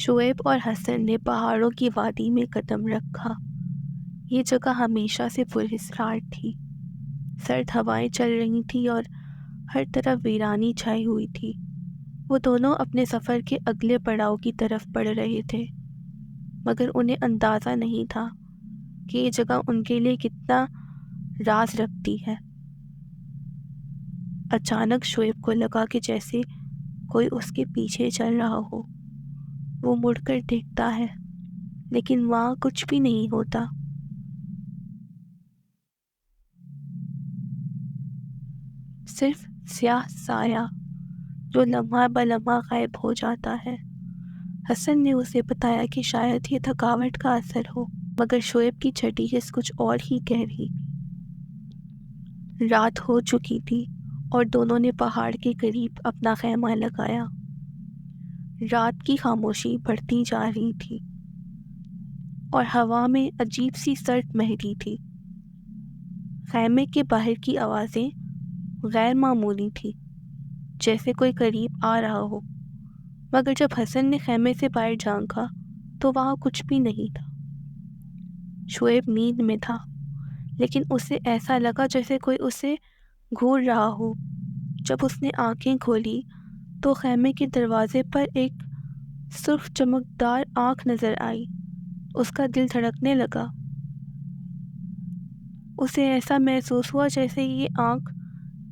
شعیب اور حسن نے پہاڑوں کی وادی میں قدم رکھا۔ یہ جگہ ہمیشہ سے پراسرار تھی۔ سرد ہوائیں چل رہی تھیں اور ہر طرف ویرانی چھائی ہوئی تھی۔ وہ دونوں اپنے سفر کے اگلے پڑاؤ کی طرف بڑھ رہے تھے، مگر انہیں اندازہ نہیں تھا کہ یہ جگہ ان کے لیے کتنا راز رکھتی ہے۔ اچانک شعیب کو لگا کہ جیسے کوئی اس کے پیچھے چل رہا ہو۔ وہ مڑ کر دیکھتا ہے، لیکن وہاں کچھ بھی نہیں ہوتا۔ صرف سیاہ سایہ جو لمحہ بلمحہ غائب ہو جاتا ہے۔ حسن نے اسے بتایا کہ شاید یہ تھکاوٹ کا اثر ہو، مگر شعیب کی چھٹی حس کچھ اور ہی کہہ رہی۔ رات ہو چکی تھی اور دونوں نے پہاڑ کے قریب اپنا خیمہ لگایا۔ رات کی خاموشی بڑھتی جا رہی تھی اور ہوا میں عجیب سی سرد مہری تھی۔ خیمے کے باہر کی آوازیں غیر معمولی تھی، جیسے کوئی قریب آ رہا ہو، مگر جب حسن نے خیمے سے باہر جھانکا تو وہاں کچھ بھی نہیں تھا۔ شعیب نیند میں تھا، لیکن اسے ایسا لگا جیسے کوئی اسے گھور رہا ہو۔ جب اس نے آنکھیں کھولی تو خیمے کے دروازے پر ایک سرخ چمکدار آنکھ نظر آئی۔ اس کا دل دھڑکنے لگا۔ اسے ایسا محسوس ہوا جیسے یہ آنکھ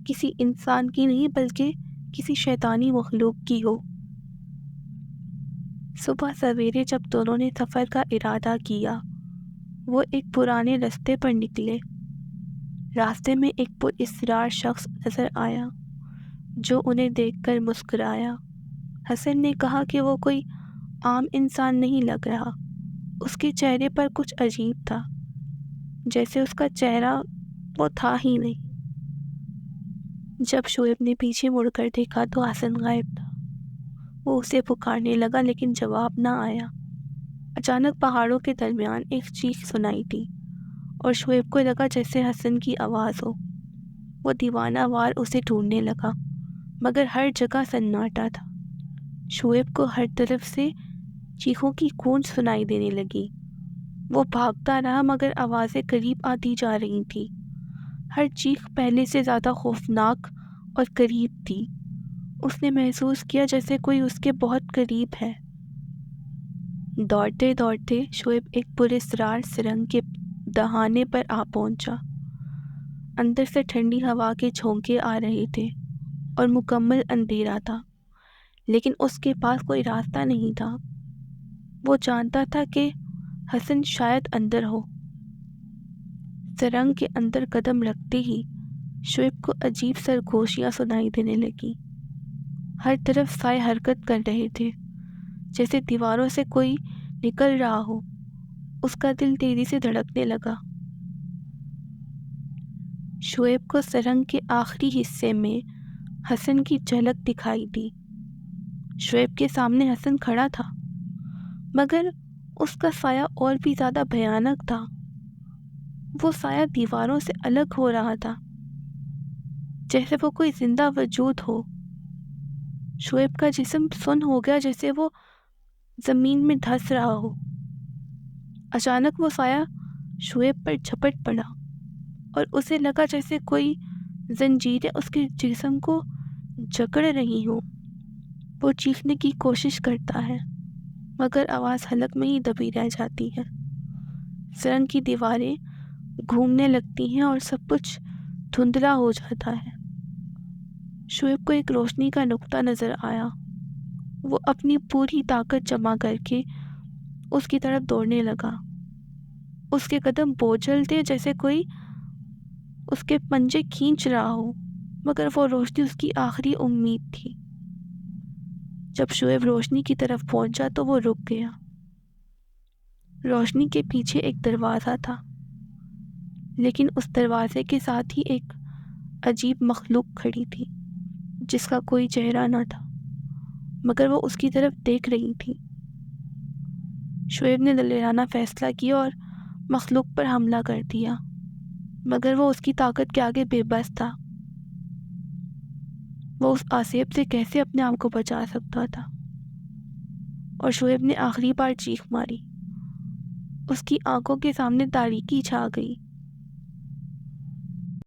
کسی انسان کی نہیں بلکہ کسی شیطانی مخلوق کی ہو۔ صبح سویرے جب دونوں نے سفر کا ارادہ کیا، وہ ایک پرانے راستے پر نکلے۔ راستے میں ایک پراسرار شخص نظر آیا جو انہیں دیکھ کر مسکرایا۔ حسن نے کہا کہ وہ کوئی عام انسان نہیں لگ رہا۔ اس کے چہرے پر کچھ عجیب تھا، جیسے اس کا چہرہ وہ تھا ہی نہیں۔ جب شعیب نے پیچھے مڑ کر دیکھا تو حسن غائب تھا۔ وہ اسے پکارنے لگا لیکن جواب نہ آیا۔ اچانک پہاڑوں کے درمیان ایک چیخ سنائی دی اور شعیب کو لگا جیسے حسن کی آواز ہو۔ وہ دیوانہ وار اسے ڈھونڈنے لگا، مگر ہر جگہ سناٹا تھا۔ شعیب کو ہر طرف سے چیخوں کی گونج سنائی دینے لگی۔ وہ بھاگتا رہا مگر آوازیں قریب آتی جا رہی تھیں۔ ہر چیخ پہلے سے زیادہ خوفناک اور قریب تھی۔ اس نے محسوس کیا جیسے کوئی اس کے بہت قریب ہے۔ دوڑتے دوڑتے شعیب ایک پراسرار سرنگ کے دہانے پر آ پہنچا۔ اندر سے ٹھنڈی ہوا کے جھونکے آ رہے تھے اور مکمل اندھیرا تھا، لیکن اس کے پاس کوئی راستہ نہیں تھا۔ وہ جانتا تھا کہ حسن شاید اندر ہو۔ سرنگ کے اندر قدم رکھتے ہی شعیب کو عجیب سرگوشیاں سنائی دینے لگی۔ ہر طرف سائے حرکت کر رہے تھے، جیسے دیواروں سے کوئی نکل رہا ہو۔ اس کا دل تیزی سے دھڑکنے لگا۔ شعیب کو سرنگ کے آخری حصے میں حسن کی جھلک دکھائی دی۔ شعیب کے سامنے حسن کھڑا تھا، مگر اس کا سایہ اور بھی زیادہ بھیانک تھا۔ وہ سایہ دیواروں سے الگ ہو رہا تھا، جیسے وہ کوئی زندہ وجود ہو۔ شعیب کا جسم سن ہو گیا، جیسے وہ زمین میں دھس رہا ہو۔ اچانک وہ سایہ شعیب پر جھپٹ پڑا اور اسے لگا جیسے کوئی زنجیریں اس کے جسم کو جکڑ رہی ہوں۔ وہ چیخنے کی کوشش کرتا ہے، مگر آواز حلق میں ہی دبی رہ جاتی ہے۔ سرنگ کی دیواریں گھومنے لگتی ہیں اور سب کچھ دھندلا ہو جاتا ہے۔ شعیب کو ایک روشنی کا نقطہ نظر آیا۔ وہ اپنی پوری طاقت جمع کر کے اس کی طرف دوڑنے لگا۔ اس کے قدم بوجھل تھے، جیسے کوئی اس کے پنجے کھینچ رہا ہو، مگر وہ روشنی اس کی آخری امید تھی۔ جب شعیب روشنی کی طرف پہنچا تو وہ رک گیا۔ روشنی کے پیچھے ایک دروازہ تھا، لیکن اس دروازے کے ساتھ ہی ایک عجیب مخلوق کھڑی تھی، جس کا کوئی چہرہ نہ تھا، مگر وہ اس کی طرف دیکھ رہی تھی۔ شعیب نے دلیرانہ فیصلہ کیا اور مخلوق پر حملہ کر دیا، مگر وہ اس کی طاقت کے آگے بے بس تھا۔ وہ اس آسیب سے کیسے اپنے آپ کو بچا سکتا تھا؟ اور شعیب نے آخری بار چیخ ماری۔ اس کی آنکھوں کے سامنے تاریکی چھا گئی۔